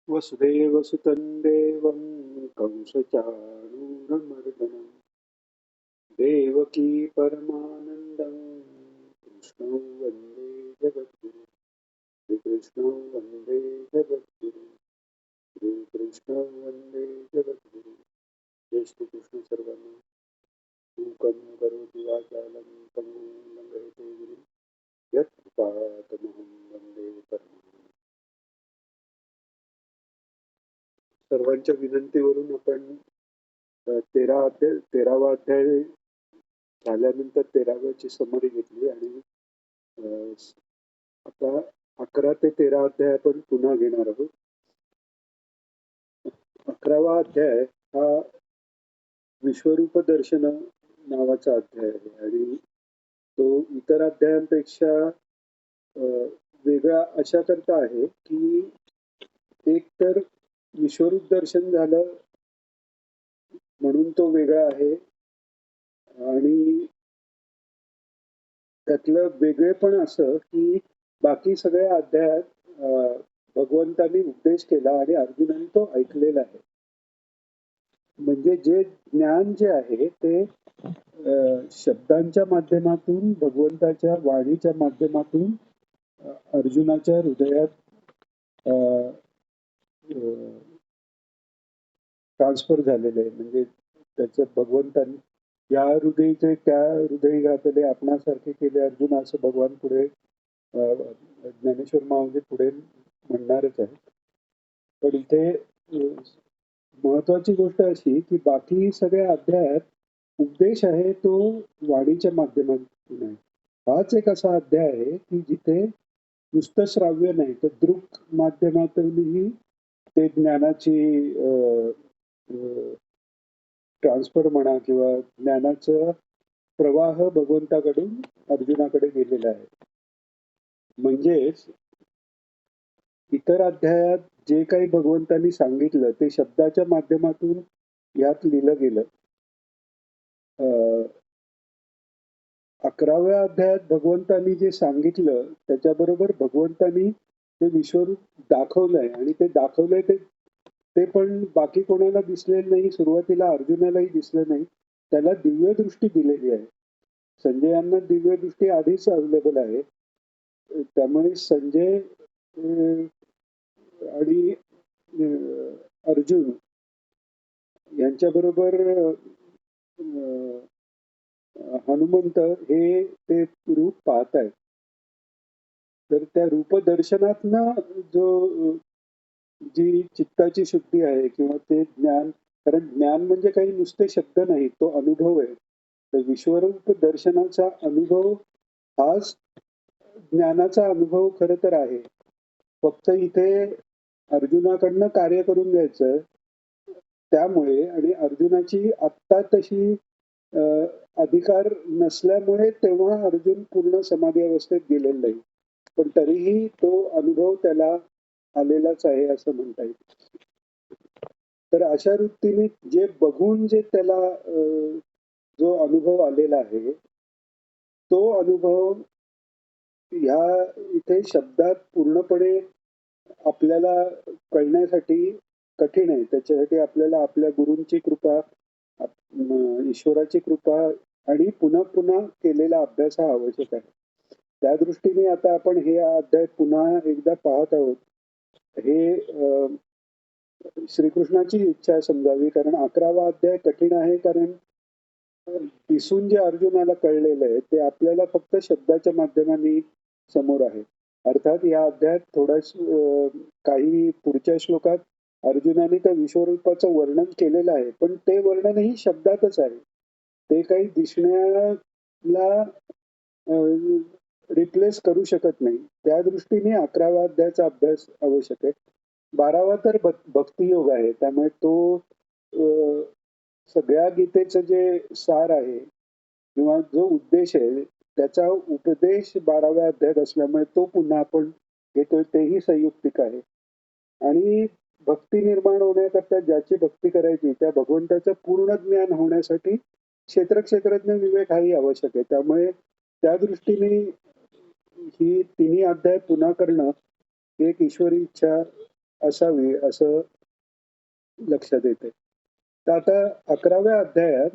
वसुदेवसुतं देवं कंसचाणूरमर्दनं देवकी परमानन्दं कृष्णं वन्दे जगद्गुरुं श्रीकृष्णं वन्दे जगद्गुरुं श्रीकृष्णं वन्दे जगद्गुरुं जय श्रीकृष्ण सर्वांना मूकं करोति वाचालं तमो लङ्घयते गिरिं यत्कृपातमहं वन्दे परमानन्दं सर्वांच्या विनंतीवरून आपण 13वा अध्याय झाल्यानंतर 13व्याची समरी घेतली आणि अ, आता 11 ते 13 अध्याय आपण पुन्हा घेणार आहोत. 11वा अध्याय हा विश्वरूप दर्शन नावाचा अध्याय आहे आणि तो इतर अध्यायांपेक्षा अ, वेगळा अशा करता आहे की एक तर विश्वरूप दर्शन झालं म्हणून तो वेगळा आहे आणि त्यातलं वेगळेपण असं की बाकी सगळ्या अध्यायात भगवंतांनी उपदेश केला आणि अर्जुनाने तो ऐकलेला आहे. म्हणजे जे ज्ञान जे आहे ते शब्दांच्या माध्यमातून भगवंताच्या वाणीच्या माध्यमातून अर्जुनाच्या हृदयात ट्रान्सफर झालेले आहे. म्हणजे त्याचं भगवंतांनी या हृदयीचे त्या हृदयी घातले आपणासारखे केले अर्जुन असं भगवान पुढे ज्ञानेश्वर माऊली पुढे म्हणणारच आहे. पण इथे महत्वाची गोष्ट अशी की बाकी सगळ्या अध्यायात उपदेश आहे तो वाणीच्या माध्यमातून आहे. हाच एक असा अध्याय आहे की जिथे नुसतं श्राव्य नाही तर दृक माध्यमातूनही ते ज्ञानाची ट्रान्सफर म्हणा किंवा ज्ञानाचा प्रवाह भगवंताकडून अर्जुनाकडे गेलेला आहे. म्हणजेच इतर अध्यायात जे काही भगवंतांनी सांगितलं ते शब्दाच्या माध्यमातून यात लिहिलं गेलं. 11व्या अध्यायात भगवंतांनी जे सांगितलं त्याच्याबरोबर भगवंतांनी ते विश्वरूप दाखवलंय आणि ते दाखवलंय ते पण बाकी कोणाला दिसलेलं नाही. सुरुवातीला अर्जुनालाही दिसलं नाही. त्याला दिव्य दृष्टी दिलेली आहे. संजयांना दिव्य दृष्टी आधीच अवेलेबल आहे. त्यामुळे संजय आणि अर्जुन यांच्याबरोबर हनुमंत हे ते रूप पाहतायत. तर त्या रूपदर्शनातनं जी चित्ताची शुद्धी आहे किंवा ते ज्ञान, कारण ज्ञान म्हणजे काही नुसते शब्द नाही, तो अनुभव आहे. तर विश्वरूप दर्शनाचा अनुभव हाच ज्ञानाचा अनुभव खरं तर आहे. फक्त इथे अर्जुनाकडनं कार्य करून घ्यायचं त्यामुळे आणि अर्जुनाची आत्ता तशी अधिकार नसल्यामुळे तेव्हा अर्जुन पूर्ण समाधी अवस्थेत गेलेला नाही. पण तरीही तो अनुभव त्याला आलेलाच आहे असं म्हणता येईल. तर अशा वृत्तीने जे बघून जे त्याला जो अनुभव आलेला आहे तो अनुभव ह्या इथे शब्दात पूर्णपणे आपल्याला कळण्यासाठी कठीण आहे. त्याच्यासाठी आपल्याला आपल्या गुरूंची कृपा, ईश्वराची कृपा आणि पुन्हा पुन्हा केलेला अभ्यास हा आवश्यक आहे. त्या दृष्टीने आता आपण हे अध्याय पुन्हा एकदा पाहत आहोत. हे श्रीकृष्णाची इच्छा समजावी, कारण 11वा अध्याय कठीण आहे. कारण दिसून जे अर्जुनाला कळलेलं आहे ते आपल्याला फक्त शब्दाच्या माध्यमाने समोर आहे. अर्थात या अध्यायात थोडस काही पुढच्या श्लोकात अर्जुनाने त्या विश्वरूपाचं वर्णन केलेलं आहे, पण ते वर्णनही शब्दातच आहे. ते काही दिसण्याला रिप्लेस करू शकत नाही. त्या दृष्टीने 11वा अध्यायाचा अभ्यास आवश्यक आहे. 12वा तर भक्तियोग आहे. त्यामुळे तो सगळ्या गीतेचं जे सार आहे किंवा जो उद्देश आहे त्याचा उपदेश 12व्या अध्यायात असल्यामुळे तो पुन्हा आपण घेतोय. तेही संयुक्तिक आहे. आणि भक्ती निर्माण होण्याकरता ज्याची भक्ती करायची त्या भगवंताचं पूर्ण ज्ञान होण्यासाठी क्षेत्रज्ञ विवेक हाही आवश्यक आहे. त्यामुळे त्या दृष्टीने ही तिन्ही अध्याय पुन्हा करणं ही एक ईश्वरी इच्छा असावी असं लक्षात येते. तर आता 11व्या अध्यायात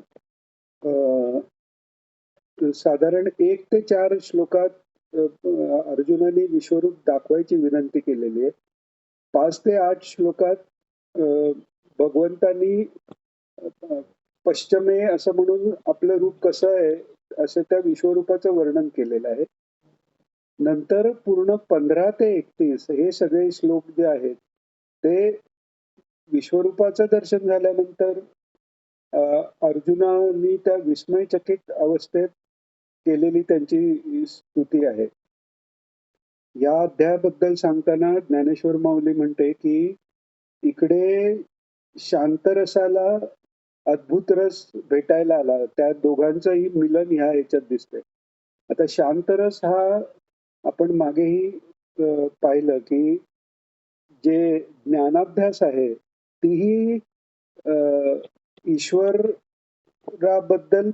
साधारण 1 ते 4 श्लोकात अर्जुनाने विश्वरूप दाखवायची विनंती केलेली आहे. 5 ते 8 श्लोकात अ, भगवंतांनी अ, पश्चिमे असं म्हणून आपलं रूप कसं आहे, असं त्या विश्वरूपाचं वर्णन केलेलं आहे. नंतर पूर्ण 15 ते 31 हे सगळे श्लोक जे आहेत, ते विश्वरूपाचं दर्शन झाल्यानंतर अर्जुनानी त्या विस्मयचकित अवस्थेत केलेली त्यांची स्तुती आहे. या अध्यायाबद्दल सांगताना ज्ञानेश्वर माऊली म्हणते, की इकडे शांतरसाला अद्भुत रस भेटायला आला. त्या दोघांचंही मिलन ह्या ह्याच्यात दिसतंय. आता शांतरस हा आपण मागेही पाहिलं, की जे ज्ञानाभ्यास आहे, तीही अ, ईश्वराबद्दल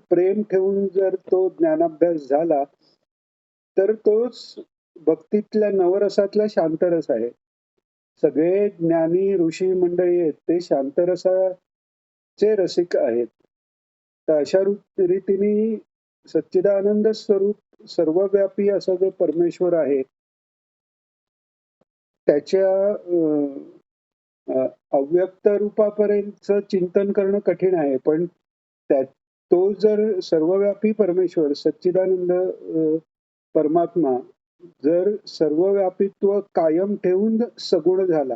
प्रेम ठेवून जर तो ज्ञानाभ्यास झाला, तर तोच भक्तीतल्या नवरसातला शांतरस आहे. सगळे ज्ञानी ऋषी मंडळी आहेत ते शांतरसाचे रसिक आहेत. तर अशा रीतीने सच्चिदानंद स्वरूप सर्वव्यापी असा जो परमेश्वर आहे, त्याच्या अव्यक्त रूपापर्यंतचं चिंतन करणं कठीण आहे. पण तो जर सर्वव्यापी परमेश्वर सच्चिदानंद परमात्मा जर सर्वव्यापीत्व कायम ठेवून सगुण झाला,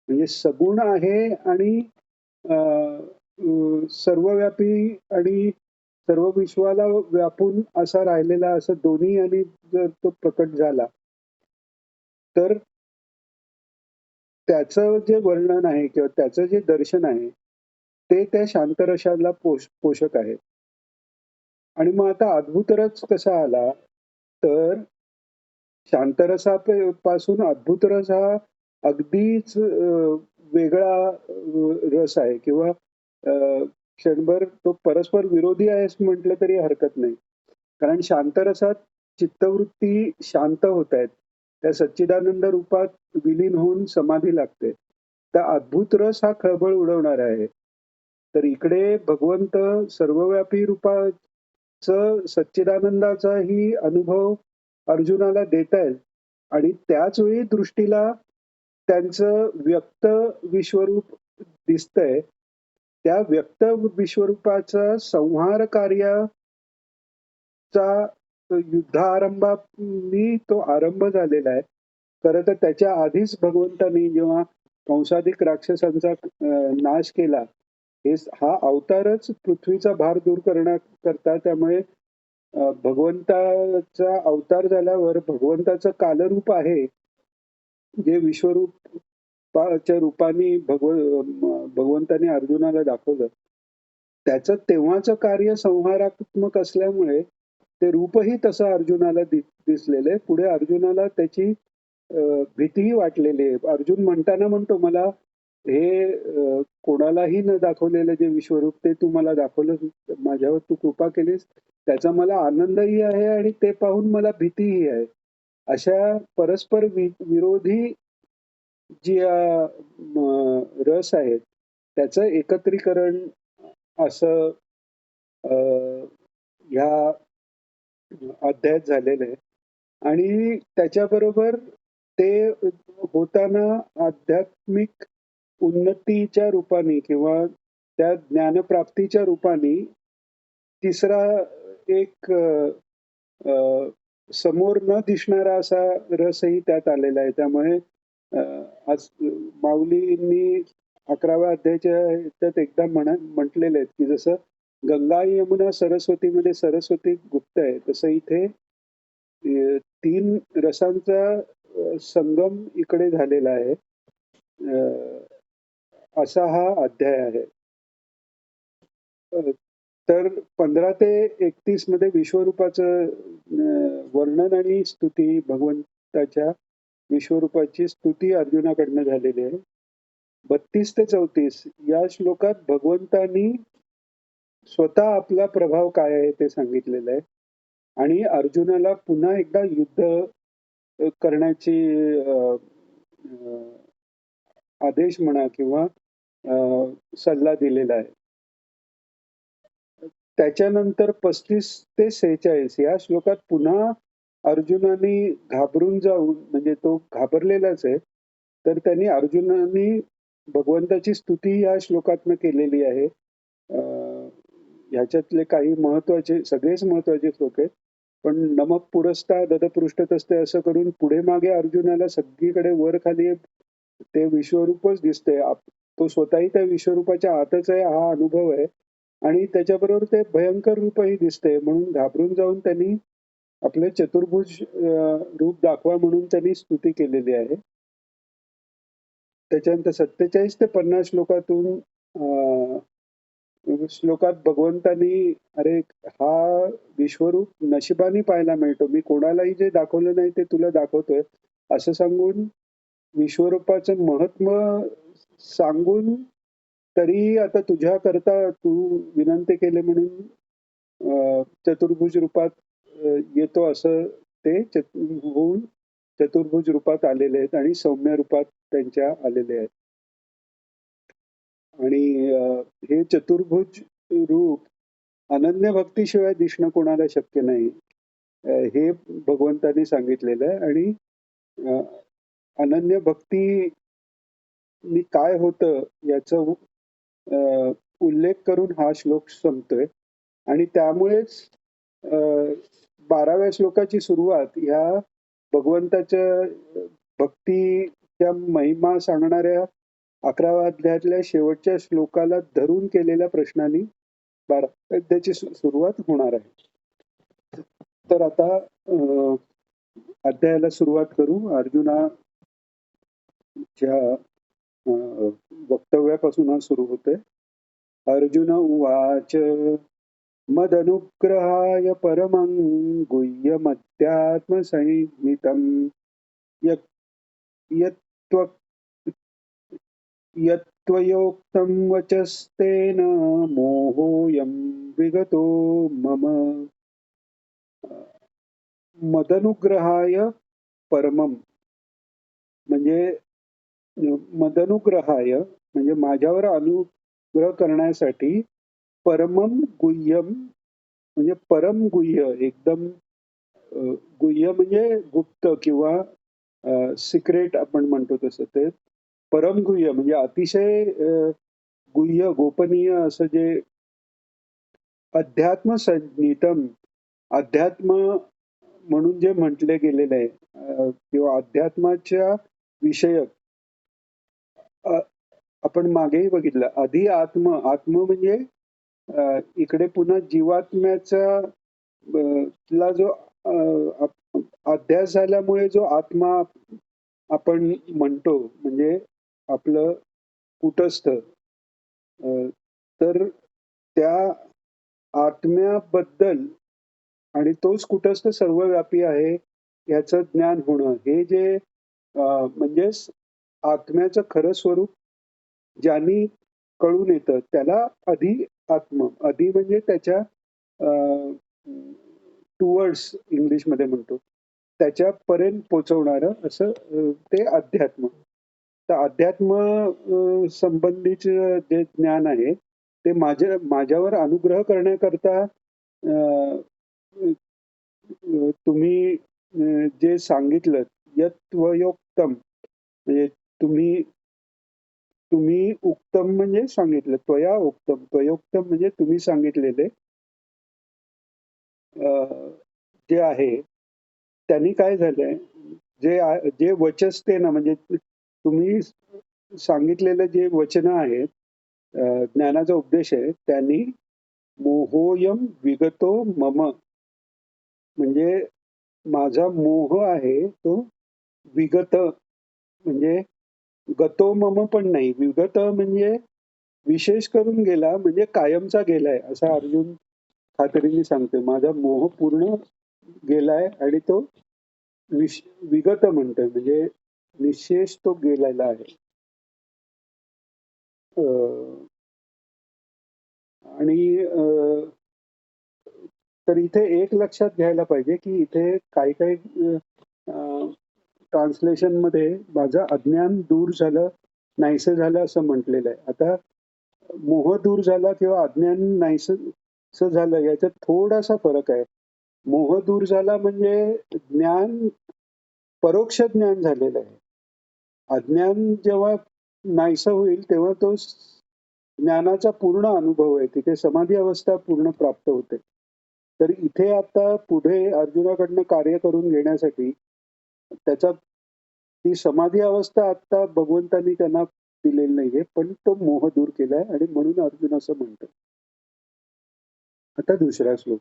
म्हणजे सगुण आहे आणि सर्वव्यापी आणि सर्व विश्वाला व्यापून असा राहिलेला, असं दोन्ही आणि जर तो प्रकट झाला, तर त्याचं जे वर्णन आहे किंवा त्याचं जे दर्शन आहे, ते त्या शांतरसाला पोषक आहे. आणि मग आता अद्भुतरस कसा आला, तर शांतरसापासून अद्भुतरस हा अगदीच वेगळा रस आहे किंवा क्षणभर तो परस्पर विरोधी आहे असं म्हटलं तरी हरकत नाही. कारण शांतरसात चित्तवृत्ती शांत होत आहेत. त्या सच्चिदानंद रूपात विलीन होऊन समाधी लागते. तर अद्भुत रस हा खळबळ उडवणारा आहे. तर इकडे भगवंत सर्वव्यापी रूपाचं सच्चिदानंदाचाही अनुभव अर्जुनाला देतायत आणि त्याच वेळी दृष्टीला त्यांचं व्यक्त विश्वरूप दिसतंय. त्या व्यक्त विश्वरूपाचा संहार कार्याचा युद्धारंभानी तो आरंभ झालेला आहे. खरं तर त्याच्या आधीच भगवंतांनी जेव्हा कंसाधिक राक्षसांचा नाश केला, हा अवतारच पृथ्वीचा भार दूर करण्याकरता. त्यामुळे भगवंताचा अवतार झाल्यावर भगवंताचं कालरूप आहे, जे विश्वरूपाच्या रूपाने भगवंताने अर्जुनाला दाखवलं. त्याचं तेव्हाचं कार्य संहारात्मक असल्यामुळे ते रूपही तसं अर्जुनाला दिसलेलं आहे. पुढे अर्जुनाला त्याची भीतीही वाटलेली आहे. अर्जुन म्हणताना म्हणतो, मला हे कोणालाही न दाखवलेलं जे विश्वरूप ते तू मला दाखवलं, माझ्यावर तू कृपा केलीस, त्याचा मला आनंदही आहे आणि ते पाहून मला भीतीही आहे. अशा परस्पर विरोधी जी रस आहेत, त्याचं एकत्रीकरण असं ह्या अध्यायात झालेलं आहे. आणि त्याच्याबरोबर ते होताना आध्यात्मिक उन्नतीच्या रूपाने किंवा त्या ज्ञानप्राप्तीच्या रूपाने तिसरा एक समोर न दिसणारा असा रसही त्यात आलेला आहे. त्यामुळे आज माऊलींनी 11व्या अध्यायाच्या ह्याच्यात एकदा म्हटलेले आहेत, की जसं गंगा यमुना सरस्वतीमध्ये सरस्वती गुप्त आहे, तसं इथे 3 रसांचा संगम इकडे झालेला आहे. असा हा अध्याय आहे. तर 15 ते 31 मध्ये विश्वरूपाचं वर्णन आणि स्तुती, भगवंताच्या विश्वरूपाची स्तुती अर्जुनाकडनं झालेली आहे. 32 ते 34 या श्लोकात भगवंतांनी स्वतः आपला प्रभाव काय आहे ते सांगितलेलं आहे आणि अर्जुनाला पुन्हा एकदा युद्ध करण्याची आदेश म्हणा किंवा सल्ला दिलेला आहे. त्याच्यानंतर 35 ते 46 या श्लोकात पुन्हा अर्जुनाने घाबरून जाऊन म्हणजे तो घाबरलेलाच आहे. तर त्यांनी अर्जुनाने भगवंताची स्तुती या श्लोकातनं केलेली आहे. ह्याच्यातले काही महत्वाचे सगळेच महत्वाचे श्लोक आहेत. पण नमः पुरस्ताद ददपृष्ठतस्ते असं करून पुढे मागे अर्जुनाला सगळीकडे वर खाली ते विश्वरूपच दिसतंय. तो स्वतःही त्या विश्वरूपाच्या आतच आहे हा अनुभव आहे. आणि त्याच्याबरोबर ते भयंकर रूपही दिसतंय. म्हणून घाबरून जाऊन त्यांनी आपले चतुर्भुज रूप दाखवा म्हणून त्यांनी स्तुती केलेली आहे. त्याच्यानंतर 47 ते 50 श्लोकातून श्लोकात भगवंतांनी अरे हा विश्वरूप नशिबाने पाहायला मिळतो. मी कोणालाही जे दाखवलं नाही ते तुला दाखवतोय असं सांगून विश्वरूपाचं महत्व सांगून तरी आता तुझ्या करता तू विनंती केले म्हणून चतुर्भुज रूपात येतो असं ते होऊन चतुर्भुज रूपात आलेले आहेत आणि सौम्य रूपात त्यांच्या आलेले आहेत. आणि हे चतुर्भुज रूप अनन्य भक्तीशिवाय दिसणं कोणाला शक्य नाही. हे भगवंतांनी सांगितलेलं आहे. आणि अनन्य भक्तीनी काय होतं याचा उल्लेख करून हा श्लोक संपतोय. आणि त्यामुळेच 12व्या श्लोकाची सुरुवात ह्या भगवंताच्या भक्तीच्या महिमा सांगणाऱ्या 11व्या अध्यायातल्या शेवटच्या श्लोकाला धरून केलेल्या प्रश्नांनी 12व्या अध्यायाची सुरुवात होणार आहे. तर आता अध्यायाला सुरुवात करू. अर्जुनाच्या वक्तव्यापासून हा सुरू होतोय. अर्जुन उवाच मदनुग्रहाय परमं गुह्यमध्यात्मसंहितं यत्त्वयोक्तं वचस्तेन मोहोऽयं विगतो मम. मदनुग्रहाय परमम म्हणजे मदनुग्रहाय म्हणजे माझ्यावर अनुग्रह करण्यासाठी परमम गुह्यम म्हणजे परम गुह्य एकदम गुह्य म्हणजे गुप्त किंवा सिक्रेट आपण म्हणतो तसं ते परम गुह्य म्हणजे अतिशय गुह्य गोपनीय असं जे अध्यात्म संज्ञितम अध्यात्म म्हणून जे म्हटले गेलेले आहे किंवा अध्यात्माच्या विषयक आपण मागेही बघितलं. आधी आत्म म्हणजे इकडे पुन्हा जीवात्म्याचा ला जो अध्यास झाल्यामुळे जो आत्मा आपण म्हणतो म्हणजे आपलं कुटस्थ तर त्या आत्म्याबद्दल आणि तोच कुटस्थ सर्वव्यापी आहे याचं ज्ञान होणं हे जे म्हणजे आत्म्याचं खरं स्वरूप ज्यांनी कळून येतं त्याला अधि म्हणजे त्याच्या टुवर्ड्स इंग्लिशमध्ये म्हणतो त्याच्यापर्यंत पोचवणारं असं ते अध्यात्म. तर अध्यात्म संबंधीचं जे ज्ञान आहे ते माझ्यावर अनुग्रह करण्याकरता तुम्ही जे सांगितलं यत्त्वयोक्तम म्हणजे तुम्ही उक्तम म्हणजे सांगितलं त्वया उक्तम त्वयोक्तम म्हणजे तुम्ही सांगितलेले जे आहे त्यांनी काय झालंय जे वचस्ते ना म्हणजे तुम्ही सांगितलेलं जे वचन आहेत ज्ञानाचा उपदेश आहे त्यांनी मोहोयम विगतो मम म्हणजे माझा मोह आहे तो विगत म्हणजे गतो मम पण नाही विगत म्हणजे विशेष करून गेला म्हणजे कायमचा गेलाय असा अर्जुन खात्रीने सांगतोय. माझा मोह पूर्ण गेलाय आणि तो विगत म्हणतोय म्हणजे निशेष तो गेलेला आहे. आणि तर इथे एक लक्षात घ्यायला पाहिजे की इथे काही ट्रान्सलेशन मध्ये माझं अज्ञान दूर झालं नाहीसं झालं असं म्हटलेलं आहे. आता मोह दूर झाला किंवा अज्ञान नाहीसं झालं याच्यात थोडासा फरक आहे. मोह दूर झाला म्हणजे ज्ञान परोक्ष ज्ञान झालेलं आहे. अज्ञान जेव्हा नाहीसं होईल तेव्हा तो ज्ञानाचा पूर्ण अनुभव आहे. तिथे समाधी अवस्था पूर्ण प्राप्त होते. तर इथे आता पुढे अर्जुनाकडनं कार्य करून घेण्यासाठी त्याचा ती समाधी अवस्था आता भगवंतांनी त्यांना दिलेली नाहीये, पण तो मोह दूर केलाय आणि म्हणून अर्जुन असं म्हणतो. आता दुसरा श्लोक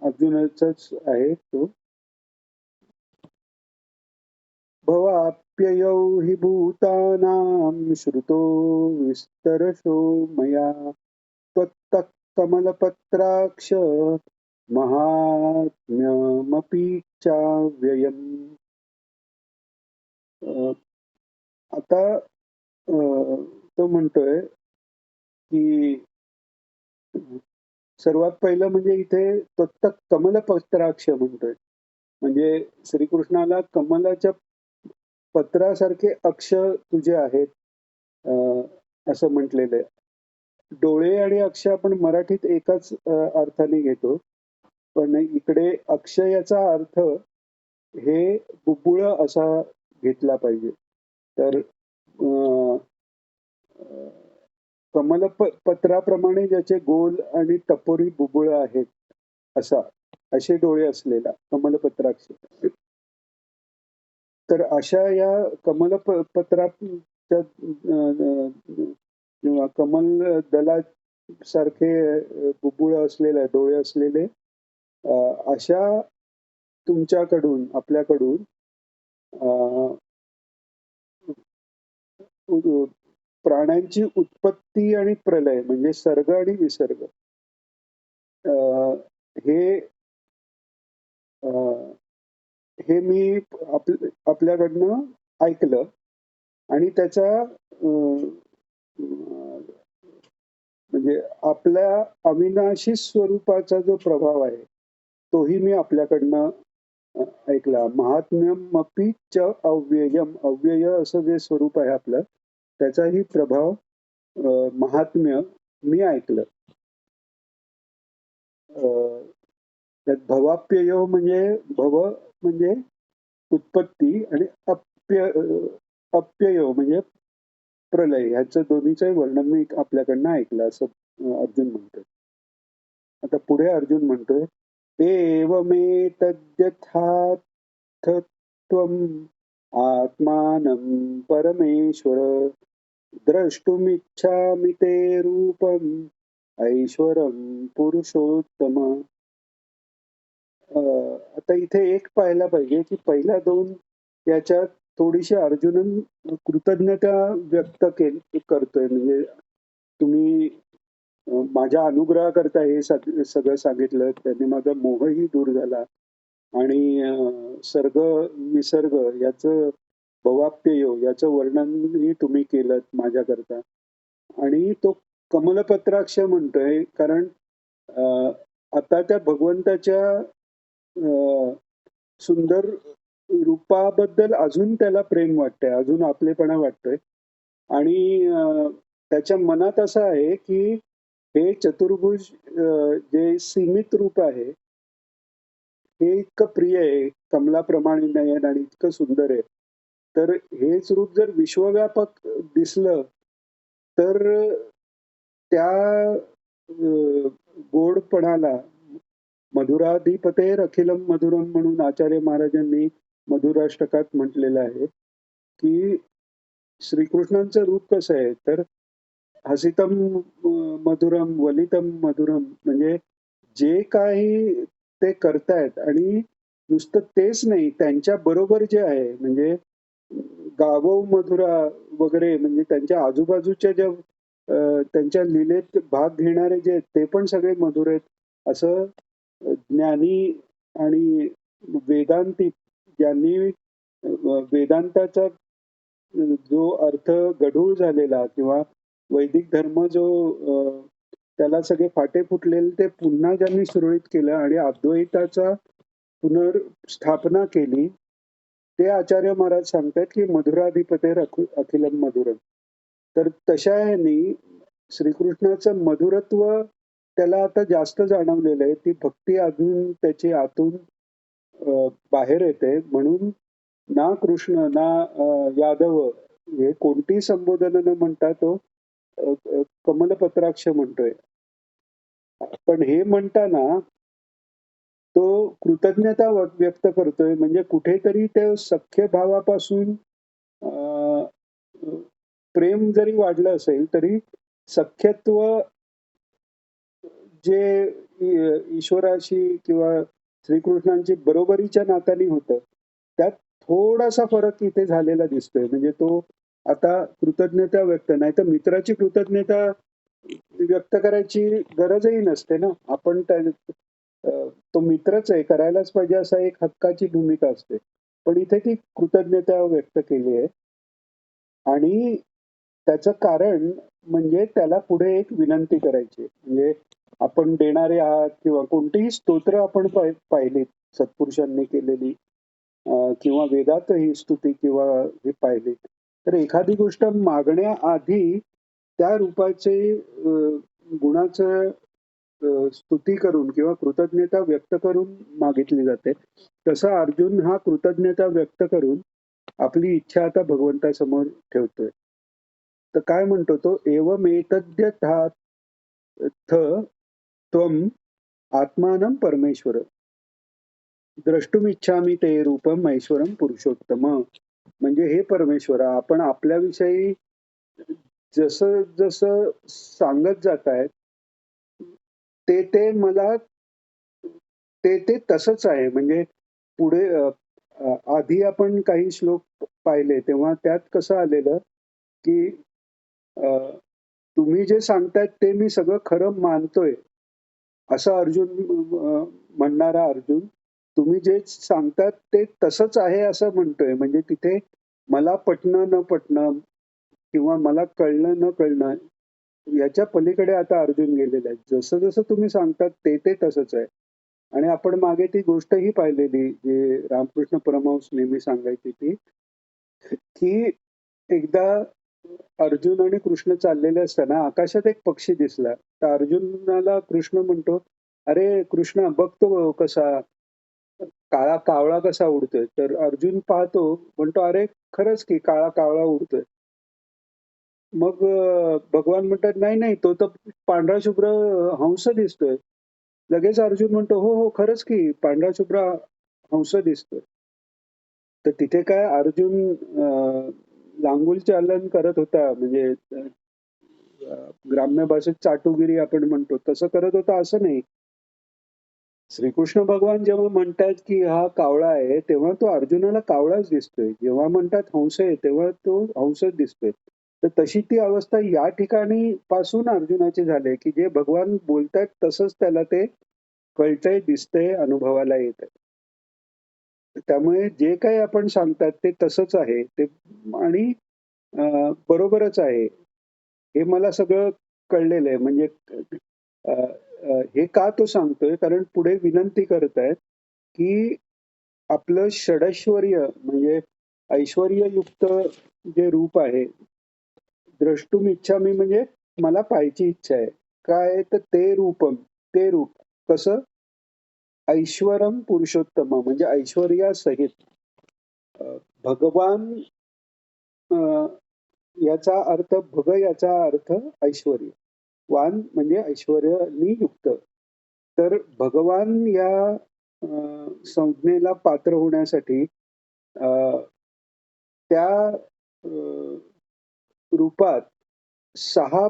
अर्जुनाचाच आहे तो. भवाप्ययौ हि भूतानां श्रुतो विस्तरशो मया त्वत्तः कमलपत्राक्ष महात्म्यमपि चाव्ययम्. आता तो म्हणतोय की सर्वात पहिलं म्हणजे इथे त्वत्तः कमलपत्राक्ष म्हणतोय. म्हणजे श्रीकृष्णाला कमलाच्या पत्रासारखे अक्ष तुझे आहेत असं म्हटलेलं आहे. डोळे आणि अक्ष आपण मराठीत एकाच अर्थाने घेतो, पण इकडे अक्ष याचा अर्थ हे बुबुळ असा घेतला पाहिजे. तर पत्राप्रमाणे ज्याचे गोल आणि टपोरी बुबुळ आहेत असे डोळे असलेला कमलपत्राक्ष. तर अशा या पत्राच्या किंवा कमल दलासारखे बुबुळ असलेले डोळे असलेले अशा तुमच्याकडून आपल्याकडून प्राण्यांची उत्पत्ती आणि प्रलय म्हणजे सर्ग आणि विसर्ग हे हे मी आपल्याकडनं ऐकलं आणि त्याचा म्हणजे आपल्या अविनाशी स्वरूपाचा जो प्रभाव आहे तोही मी आपल्याकडनं ऐकला. महात्म्यमपि च अव्ययम, अव्यय असं जे स्वरूप आहे आपलं त्याचाही प्रभाव महात्म्य मी ऐकलं. त्यात भवाप्यय म्हणजे भव म्हणजे उत्पत्ती आणि अप्यय म्हणजे प्रलय ह्याचं दोन्हीचंही वर्णन मी आपल्याकडनं ऐकलं असं अर्जुन म्हणतोय. आता पुढे अर्जुन म्हणतोय एवमेतद्यथार्थत्वम् आत्मानं परमेश्वर द्रष्टुमिच्छामि ते रूपम् ऐश्वरं पुरुषोत्तम. आता इथे एक पाहायला पाहिजे की पहिल्या दोन याच्यात थोडीशी अर्जुनन कृतज्ञता व्यक्त करतोय. म्हणजे तुम्ही माझ्या अनुग्रहाकरता हे सगळं सांगितलं, त्यांनी माझा मोहही दूर झाला आणि सर्ग विसर्ग याचं भवाप्यय याचं वर्णनही तुम्ही केलं माझ्याकरता. आणि तो कमलपत्राक्ष म्हणतोय कारण आता त्या भगवंताच्या सुंदर रूपाबद्दल अजून त्याला प्रेम वाटतंय, अजून आपलेपणा वाटतोय आणि त्याच्या मनात असं आहे की हे चतुर्भुज जे सीमित रूप आहे हे इतकं प्रिय आहे, कमलाप्रमाणे नयन आणि इतकं सुंदर आहे. तर हेच रूप जर विश्वव्यापक दिसलं तर त्या गोडपणाला मधुराधिपतेर अखिलम मधुरम म्हणून आचार्य महाराजांनी मधुराष्टकात म्हटलेलं आहे की श्रीकृष्णांचं रूप कसं आहे तर हसितम मधुरम वलितम मधुरम म्हणजे जे काही ते करतायत आणि नुसतं तेच नाही त्यांच्या बरोबर जे आहे म्हणजे गावो मधुरा वगैरे म्हणजे त्यांच्या आजूबाजूच्या ज्या त्यांच्या लीलेत भाग घेणारे जे ते पण सगळे मधुर आहेत असं ज्ञानी आणि वेदांती ज्यांनी वेदांताचा जो अर्थ गढूळ झालेला किंवा वैदिक धर्म जो त्याला सगळे फाटे फुटलेले ते पुन्हा ज्यांनी सुरळीत केलं आणि अद्वैताचा पुनर्स्थापना केली ते आचार्य महाराज सांगतात की मधुराधिपतेर अखिलम मधुरम. तर तशा ह्यानी श्रीकृष्णाचं मधुरत्व त्याला आता जास्त जाणवलेलं आहे. ती भक्ती अजून त्याची आतून बाहेर येते. म्हणून ना कृष्ण ना यादव हे कोणतीही संबोधन न म्हणता तो कमलपत्राक्ष म्हणतोय. पण हे म्हणताना तो कृतज्ञता व्यक्त करतोय. म्हणजे कुठेतरी ते सख्य भावापासून अ, प्रेम जरी वाढलं असेल तरी सख्यत्व जे ईश्वराशी किंवा श्रीकृष्णांची बरोबरीच्या नात्याने होतं, त्यात थोडासा फरक इथे झालेला दिसतोय. म्हणजे तो आता कृतज्ञता व्यक्त नाहीतर मित्राची कृतज्ञता व्यक्त करायची गरजही नसते ना. आपण तो मित्रच आहे, करायलाच पाहिजे असा एक हक्काची भूमिका असते. पण इथे ती कृतज्ञता व्यक्त केली आहे आणि त्याचं कारण म्हणजे त्याला पुढे एक विनंती करायची आहे. म्हणजे आपण देणारे आहात किंवा कोणतीही स्तोत्र आपण पाहिलीत सत्पुरुषांनी केलेली किंवा वेदात ही स्तुती किंवा हे पाहिली. तर एखादी गोष्ट मागण्याआधी त्या रूपाचे गुणाचं स्तुती करून किंवा कृतज्ञता व्यक्त करून मागितली जाते. तसा अर्जुन हा कृतज्ञता व्यक्त करून आपली इच्छा आता भगवंतासमोर ठेवतोय. तर काय म्हणतो तो, एवमेतद्यथाथ त्वम आत्मानं परमेश्वर द्रष्टुमिच्छामि ते रूपम ऐश्वरम पुरुषोत्तम. म्हणजे हे परमेश्वरा, आपण आपल्याविषयी जसं जसं सांगत जातायत ते मला ते तसंच आहे. म्हणजे पुढे आधी आपण काही श्लोक पाहिले तेव्हा त्यात कसं आलेलं की अ, तुम्ही जे सांगतायत ते मी सगळं खरं मानतोय. असं अर्जुन म्हणणारा अर्जुन, तुम्ही जे सांगतात ते तसंच आहे असं म्हणतोय. म्हणजे तिथे मला पटणं न पटणं किंवा मला कळणं न कळणं याच्या पलीकडे आता अर्जुन गेलेला आहे. जसं-जसं तुम्ही सांगतात ते तसंच आहे. आणि आपण मागे ती गोष्टही पाहिलेली, जी रामकृष्ण परमहंस नेहमी सांगायची ती, की एकदा अर्जुन आणि कृष्ण चाललेले असताना आकाशात एक पक्षी दिसला. तर अर्जुनाला कृष्ण म्हणतो, "अरे कृष्णा बघ तो कसा काळा कावळा कसा उडतोय." तर अर्जुन पाहतो, म्हणतो, "अरे खरंच की काळा कावळा उडतोय." मग भगवान म्हणतात, "नाही, नाही तो तर पांढरा शुभ्र हंस दिसतोय." लगेच अर्जुन म्हणतो, "हो, हो खरंच की पांढरा शुभ्र हंस दिसतोय." तर तिथे काय अर्जुन लांगुल चालन करत होता. म्हणजे ग्राम्य भाषेत चाटुगिरी आपण म्हणतो, तसं करत होता असं नाही. श्रीकृष्ण भगवान जेव्हा म्हणतात की हा कावळा आहे, तेव्हा तो अर्जुनाला कावळाच दिसतोय. जेव्हा म्हणतात हंस आहे, तेव्हा तो हंसच दिसतोय. तर तशी ती अवस्था या ठिकाणी पासून अर्जुनाची झाली, की जे भगवान बोलतायत तसंच त्याला ते कळतंय, दिसतंय, अनुभवाला येतंय. त्यामुळे जे काही आपण सांगतात ते तसंच आहे. ते आणि बरोबरच आहे. हे मला सगळं कळलेलं आहे. म्हणजे अ, हे का तो सांगतोय? कारण पुढे विनंती करत आहेत, की आपलं षडैश्वर्य म्हणजे ऐश्वर्ययुक्त जे रूप आहे, द्रष्टुम इच्छामी म्हणजे मला पाहायची इच्छा आहे. काय आहे? तर ते रूपम, ते रूप. कसं? ऐश्वरम पुरुषोत्तम म्हणजे ऐश्वर्यासहित. भगवान अ, याचा अर्थ याचा अर्थ ऐश्वर्य. वान म्हणजे ऐश्वर्याने युक्त. तर भगवान या संज्ञेला पात्र होण्यासाठी अ, त्या रूपात 6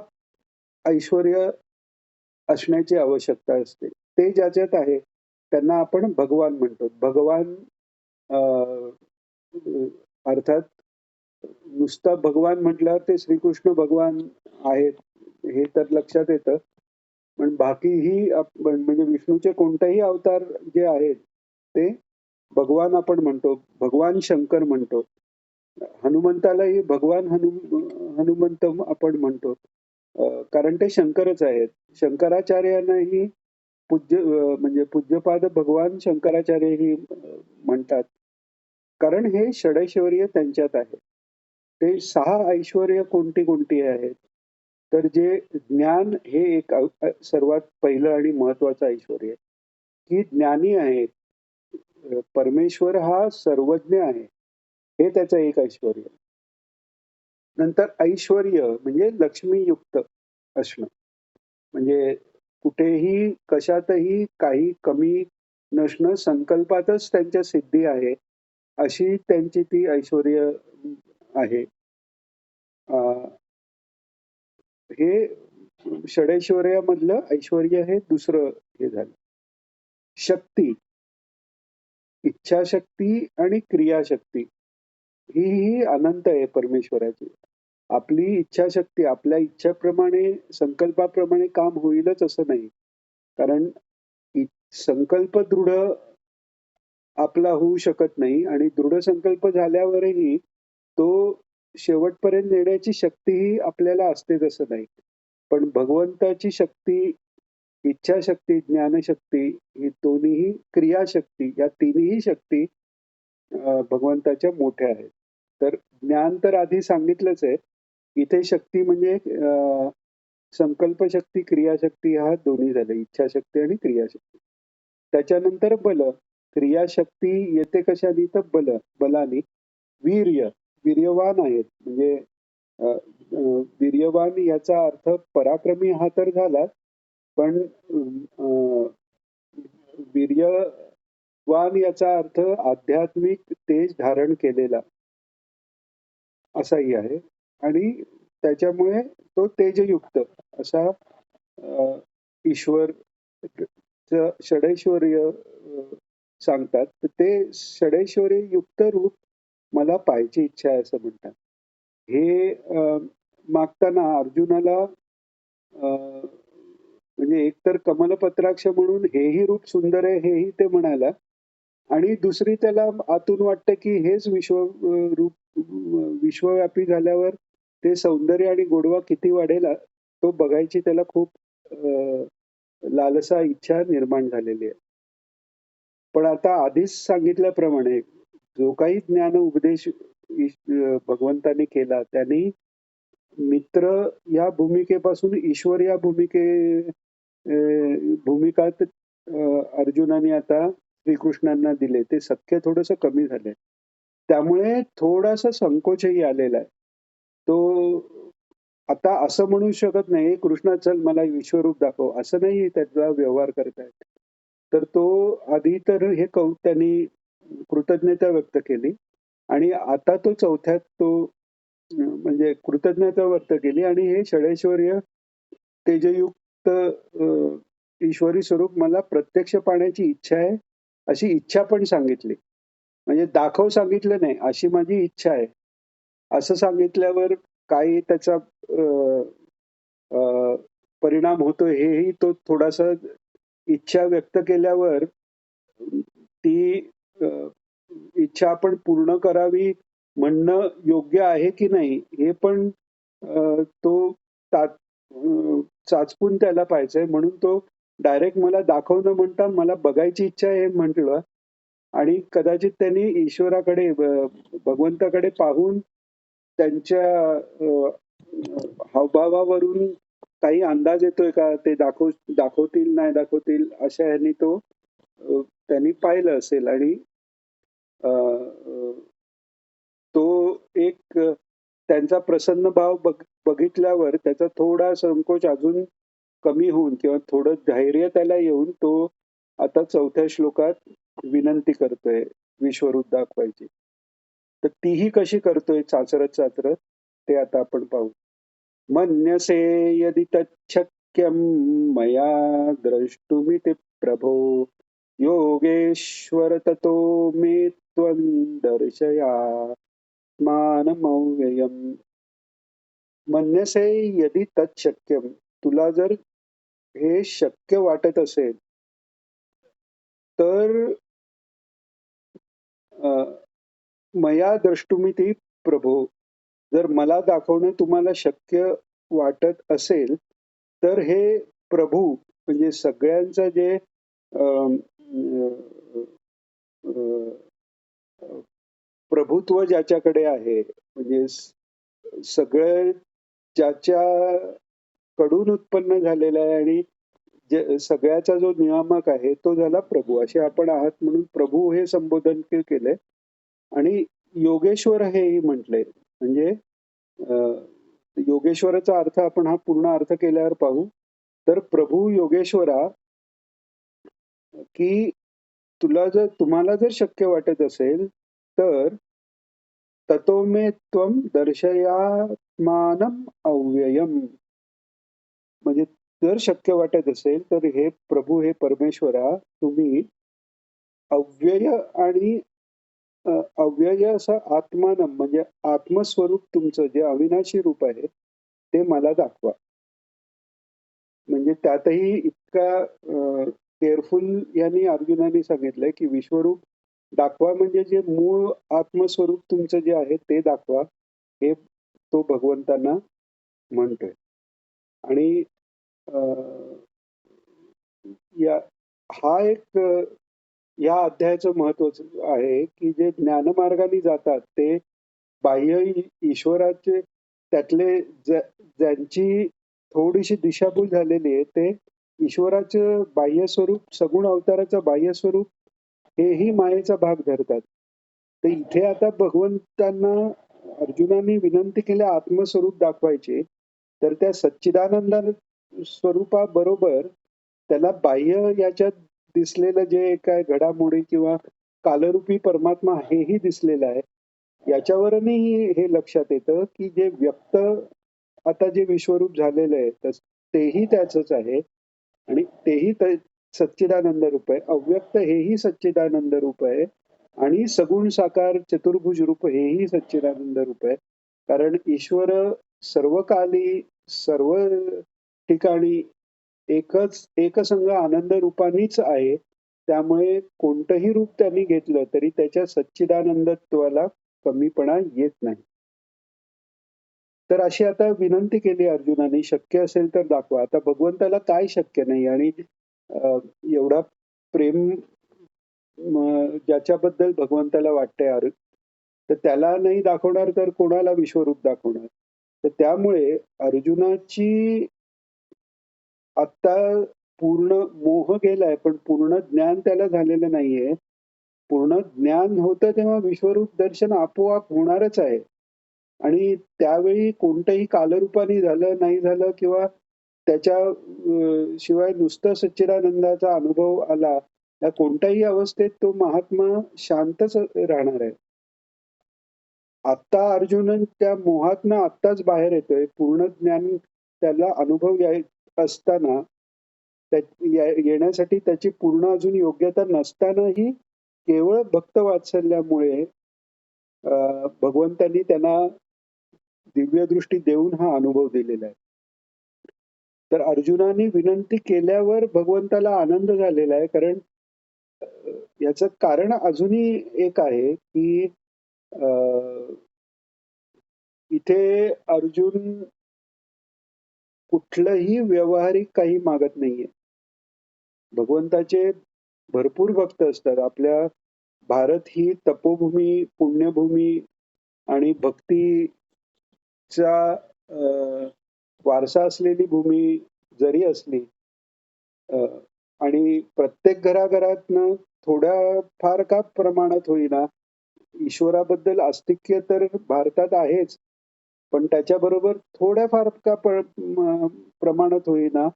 ऐश्वर्य असण्याची आवश्यकता असते. ते ज्याच्यात आहे त्यांना आपण भगवान म्हणतो. भगवान अ, अर्थात नुसता भगवान म्हटल्यावर ते श्रीकृष्ण भगवान आहेत, हे तर लक्षात येतं. पण बाकीही म्हणजे विष्णूचे कोणतेही अवतार जे आहेत, ते भगवान आपण म्हणतो. भगवान शंकर म्हणतो. हनुमंतालाही भगवान हनुमंत आपण म्हणतो. कारण ते शंकरच आहेत. शंकराचार्यांनाही म्हणजे पूज्यपाद भगवान शंकराचार्यही म्हणतात. कारण हे षडैश्वर्य त्यांच्यात आहे. ते 6 ऐश्वर्य कोणती कोणती आहेत? तर जे ज्ञान हे एक सर्वात पहिलं आणि महत्वाचं ऐश्वर्य आहे, की ज्ञानी आहे. परमेश्वर हा सर्वज्ञ आहे. हे त्याचं एक ऐश्वर्य. नंतर ऐश्वर्य म्हणजे लक्ष्मीयुक्त असणं. म्हणजे कुठेही कशातही काही कमी नसणं, संकल्पातच त्यांच्या सिद्धी आहे, अशी त्यांची ती ऐश्वर्य आहे. हे षडैश्वर्यामधलं ऐश्वर्य हे दुसरं हे झालं. शक्ती, इच्छाशक्ती आणि क्रियाशक्ती ही अनंत आहे परमेश्वराची. आपली इच्छाशक्ती आपल्या इच्छेप्रमाणे, संकल्पाप्रमाणे काम होईलच असं नाही. कारण इ संकल्प दृढ आपला होऊ शकत नाही आणि दृढ संकल्प झाल्यावरही तो शेवटपर्यंत नेण्याची शक्तीही आपल्याला असते तसं नाही. पण भगवंताची शक्ती, इच्छाशक्ती, ज्ञानशक्ती ही दोन्हीही क्रियाशक्ती या तिन्हीही शक्ती भगवंताच्या मोठ्या आहेत. तर ज्ञान तर आधी सांगितलंच आहे. इथे शक्ती म्हणजे संकल्पशक्ती, क्रियाशक्ती ह्या दोन्ही झाल्या. इच्छाशक्ती आणि क्रियाशक्ती. त्याच्यानंतर बल. क्रियाशक्ती येते कशाने तर बलाने. वीर्य, वीर्यवान आहेत. म्हणजे अ, अ, वीर्यवान याचा अर्थ पराक्रमी हा तर झाला, पण वीर्यवान याचा अर्थ आध्यात्मिक तेज धारण केलेला असाही आहे. आणि त्याच्यामुळे तो तेजयुक्त असा ईश्वर षडैश्वर्य सांगतात. तर ते षडैश्वर्य युक्त रूप मला पाहायची इच्छा आहे असं म्हणतात. हे मागताना अर्जुनाला म्हणजे एकतर कमलपत्राक्ष म्हणून हेही रूप सुंदर आहे हेही ते म्हणायला आणि दुसरी त्याला आतून वाटतं की हेच रूप विश्वव्यापी झाल्यावर ते सौंदर्य आणि गोडवा किती वाढेल तो बघायची त्याला खूप लालसा इच्छा निर्माण झालेली आहे. पण आता आधीच सांगितल्याप्रमाणे जो काही ज्ञान उपदेश भगवंतांनी केला त्यांनी मित्र या भूमिकेपासून ईश्वर या भूमिकात अर्जुनाने आता श्रीकृष्णांना दिले. ते सख्य थोडंसं कमी झालंय. त्यामुळे थोडासा संकोचही आलेला आहे. तो आता असं म्हणू शकत नाही, कृष्णा चल मला विश्वरूप दाखव, असं नाही त्याचा व्यवहार करतायत. तर तो आधी तर हे त्यांनी कृतज्ञता व्यक्त केली आणि आता तो चौथ्यात तो म्हणजे कृतज्ञता व्यक्त केली आणि हे षडैश्वर्य तेजयुक्त ईश्वरी स्वरूप मला प्रत्यक्ष पाहण्याची इच्छा आहे, अशी इच्छा पण सांगितली. म्हणजे दाखव सांगितलं नाही, अशी माझी इच्छा आहे. असं सांगितल्यावर काही त्याचा परिणाम होतोय हेही तो थोडासा इच्छा व्यक्त केल्यावर ती इच्छा आपण पूर्ण करावी म्हणणं योग्य आहे की नाही हे पण तो चाचपून त्याला पाहायचंय. म्हणून तो डायरेक्ट मला दाखव न म्हणता मला बघायची इच्छा आहे म्हटलं आणि कदाचित त्यांनी ईश्वराकडे भगवंताकडे पाहून त्यांच्या हावभावावरून काही अंदाज येतोय का ते दाखवतील नाही दाखवतील अशा ह्यानी तो त्यांनी पाहिलं असेल आणि तो एक त्यांचा प्रसन्न भाव बघितल्यावर त्याचा थोडा संकोच अजून कमी होऊन किंवा थोडं धैर्य त्याला येऊन तो आता चौथ्या श्लोकात विनंती करतोय विश्वरूप दाखवायची. तर तीही कशी करतोय चाचरत चाचरत ते आता आपण पाहू. मन्यसे यदि तच्छक्यं मया द्रष्टुमिति प्रभो योगेश्वर ततो मे त्वं दर्शयात्मानमव्ययम्. मन्यसे यदि तच्छक्यम, तुला जर हे शक्य वाटत असेल तर मया द्रष्टुमिति प्रभो, जर मला दाखवणं तुम्हाला शक्य वाटत असेल तर हे प्रभू म्हणजे सगळ्यांचं जे प्रभुत्व ज्याच्याकडे आहे, म्हणजे सगळं ज्याच्याकडून उत्पन्न झालेलं आहे आणि सगळ्याचा जो नियामक आहे तो झाला प्रभू. असे आपण आहात म्हणून प्रभू हे संबोधन केलंय. आणि योगेश्वर हेही म्हटलंय. म्हणजे योगेश्वराचा अर्थ आपण हा पूर्ण अर्थ केल्यावर पाहू. तर प्रभू योगेश्वरा, की तुम्हाला जर शक्य वाटत असेल तर ततो मे त्वं दर्शयात्मानम् अव्ययम्. म्हणजे जर शक्य वाटत असेल तर हे प्रभू, हे परमेश्वरा, तुम्ही अव्यय आणि अव्यय असं आत्मानम म्हणजे आत्मस्वरूप तुमचं जे अविनाशी रूप आहे ते मला दाखवा. म्हणजे त्यातही इतका केअरफुल यांनी अर्जुनाने सांगितलंय की विश्वरूप दाखवा, म्हणजे जे मूळ आत्मस्वरूप तुमचं जे आहे ते दाखवा, हे तो भगवंतांना म्हणतोय. आणि या हा एक या अध्यायाचं महत्व आहे की जे ज्ञानमार्गाने जातात ते बाह्य ईश्वराचे त्यातले ज्यांची थोडीशी दिशाभूल झालेली आहे ते ईश्वराचं बाह्य स्वरूप, सगुण अवताराचं बाह्य स्वरूप हेही मायेचा भाग धरतात. तर इथे आता भगवंतांना अर्जुनाने विनंती केली आत्मस्वरूप दाखवायचे, तर त्या सच्चिदानंद स्वरूपाबरोबर त्याला बाह्य याच्यात दिसलेलं जे काय घडामोडी किंवा कालरूपी परमात्मा हेही दिसलेलं आहे. याच्यावरूनही हे लक्षात येतं की जे व्यक्त आता जे विश्वरूप झालेलं आहे तेही त्याचंच आहे आणि तेही सच्चिदानंद रूप आहे. अव्यक्त हेही सच्चिदानंद रूप आहे आणि सगुण साकार चतुर्भुज रूप हेही सच्चिदानंद रूप आहे. कारण ईश्वर सर्व काली सर्व ठिकाणी एकसंग आनंद रूपानेच आहे. त्यामुळे कोणतंही रूप त्यांनी घेतलं तरी त्याच्या सच्चिदानंदत्वाला कमीपणा येत नाही. तर अशी आता विनंती केली अर्जुनाने, शक्य असेल तर दाखवा. आता भगवंताला काय शक्य नाही आणि एवढा प्रेम ज्याच्याबद्दल भगवंताला वाटतंय तर त्याला नाही दाखवणार तर कोणाला विश्वरूप दाखवणार. तर त्यामुळे अर्जुनाची आता पूर्ण मोह गेलाय पण पूर्ण ज्ञान त्याला झालेलं नाहीये. पूर्ण ज्ञान होतं तेव्हा विश्वरूप दर्शन आपोआप होणारच आहे. आणि त्यावेळी कोणतंही कालरूपाने झालं नाही झालं किंवा त्याच्या शिवाय नुसतं सच्चिदानंदाचा अनुभव आला, या कोणत्याही अवस्थेत तो महात्मा शांतच राहणार आहे. आत्ता अर्जुन त्या मोहातनं आत्ताच बाहेर येतोय. पूर्ण ज्ञान त्याला अनुभव असताना येण्यासाठी त्याची पूर्ण अजून योग्यता नसतानाही केवळ भक्तवात्सल्यामुळे भगवंतांनी त्यांना दिव्यदृष्टी देऊन हा अनुभव दिलेला आहे. तर अर्जुनाने विनंती केल्यावर भगवंताला आनंद झालेला आहे. कारण याचं कारण अजूनही एक आहे की इथे अर्जुन कुठलंही व्यावहारिक काही मागत नाहीये. भगवंताचे भरपूर भक्त असतात. आपल्या भारत ही तपोभूमी, पुण्यभूमी आणि भक्तीचा वारसा असलेली भूमी जरी असली आणि प्रत्येक घराघरातनं थोड्या फार का प्रमाणात होईना ईश्वराबद्दल आस्तिक्य तर भारतात आहेच, पण त्याच्याबरोबर थोड्याफार का प्रमाणात होईना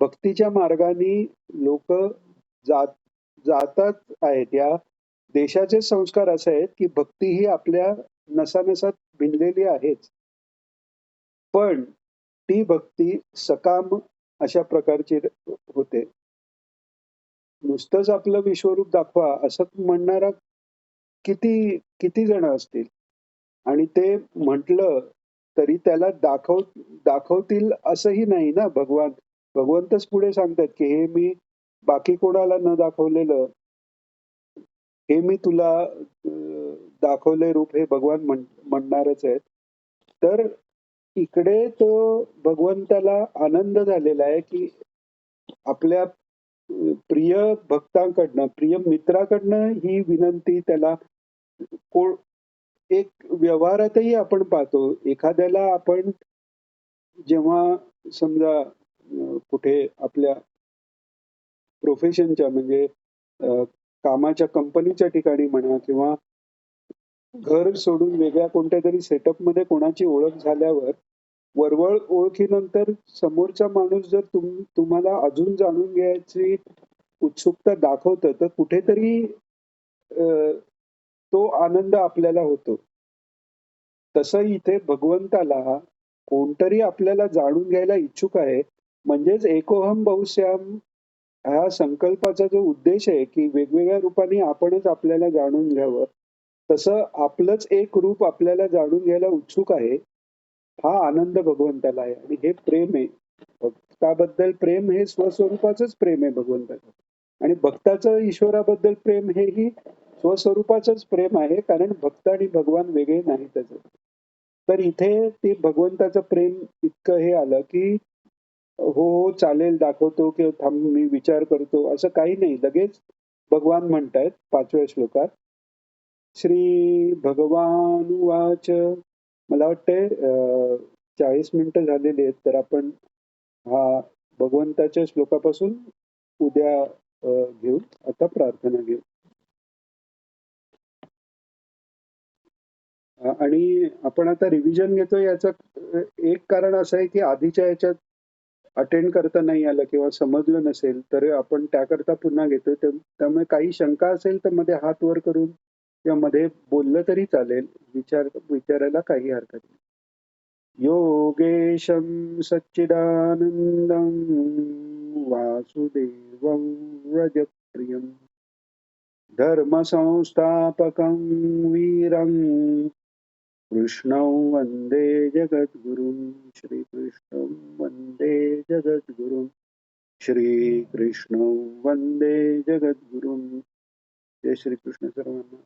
भक्तीच्या मार्गाने लोक जातात आहेत. या देशाचे संस्कार असे आहेत की भक्ती ही आपल्या नसानसात भिनलेली आहेच, पण ती भक्ती सकाम अशा प्रकारची होते. नुसतंच आपलं विश्वरूप दाखवा असं म्हणणारा किती किती जण असतील आणि ते म्हटलं तरी त्याला दाखवतील असंही नाही ना. भगवंतच पुढे सांगतात की हे मी बाकी कोणाला न दाखवलेलं हे मी तुला दाखवले रूप, हे भगवान म्हणणारच आहेत. तर इकडे तो भगवंताला आनंद झालेला आहे की आपल्या प्रिय भक्तांकडनं, प्रिय मित्राकडनं ही विनंती त्याला एक व्यवहारातही आपण पाहतो. एखाद्याला आपण जेव्हा समजा कुठे आपल्या प्रोफेशनच्या म्हणजे कामाच्या कंपनीच्या ठिकाणी म्हणा किंवा घर सोडून वेगळ्या कोणत्यातरी सेटअपमध्ये कोणाची ओळख झाल्यावर वरवळ ओळखीनंतर समोरचा माणूस जर तुम्हाला अजून जाणून घ्यायची उत्सुकता दाखवतं, तर कुठेतरी तो आनंद आपल्याला होतो. तसं इथे भगवंताला कोणतरी आपल्याला जाणून घ्यायला इच्छुक आहे. म्हणजेच एकोहम बहुश्याम ह्या संकल्पाचा जो उद्देश आहे, की वेगवेगळ्या रूपाने आपणच आपल्याला जाणून घ्यावं. तसं आपलंच एक रूप आपल्याला जाणून घ्यायला उत्सुक आहे. हा आनंद भगवंताला आहे आणि हे प्रेम आहे. भक्ताबद्दल प्रेम हे स्वस्वरूपाचंच प्रेम आहे भगवंताचं. आणि भक्ताचं ईश्वराबद्दल प्रेम हेही स्वस्वरूपाचंच प्रेम आहे, कारण भक्त आणि भगवान वेगळे नाही त्याचं. तर इथे ते भगवंताचं प्रेम इतकं हे आलं, की हो, हो, चालेल दाखवतो किंवा थांब मी विचार करतो असं काही नाही. लगेच भगवान म्हणतायत 5व्या श्लोकात, श्री भगवानुवाच. मला वाटतंय 40 मिनिटं झालेली आहेत, तर आपण हा भगवंताच्या श्लोकापासून उद्या घेऊ. आता प्रार्थना घेऊ. आणि आपण आता रिव्हिजन घेतोय याचं एक कारण असं आहे, की आधीच्या ह्याच्यात अटेंड करता नाही आलं किंवा समजलं नसेल, तर आपण त्याकरता पुन्हा घेतोय. त्यामुळे काही शंका असेल तर मध्ये हात वर करून किंवा मध्ये बोललं तरी चालेल. विचारायला काही हरकत नाही. योगेशं सच्चिदानन्दं वासुदेवं व्रजप्रियं धर्मसंस्थापकं वीरं कृष्णं वन्दे जगद्गुरुं. श्रीकृष्णं वन्दे जगद्गुरुं. श्रीकृष्णं वन्दे जगद्गुरुं. जय श्रीकृष्ण सर्वांना.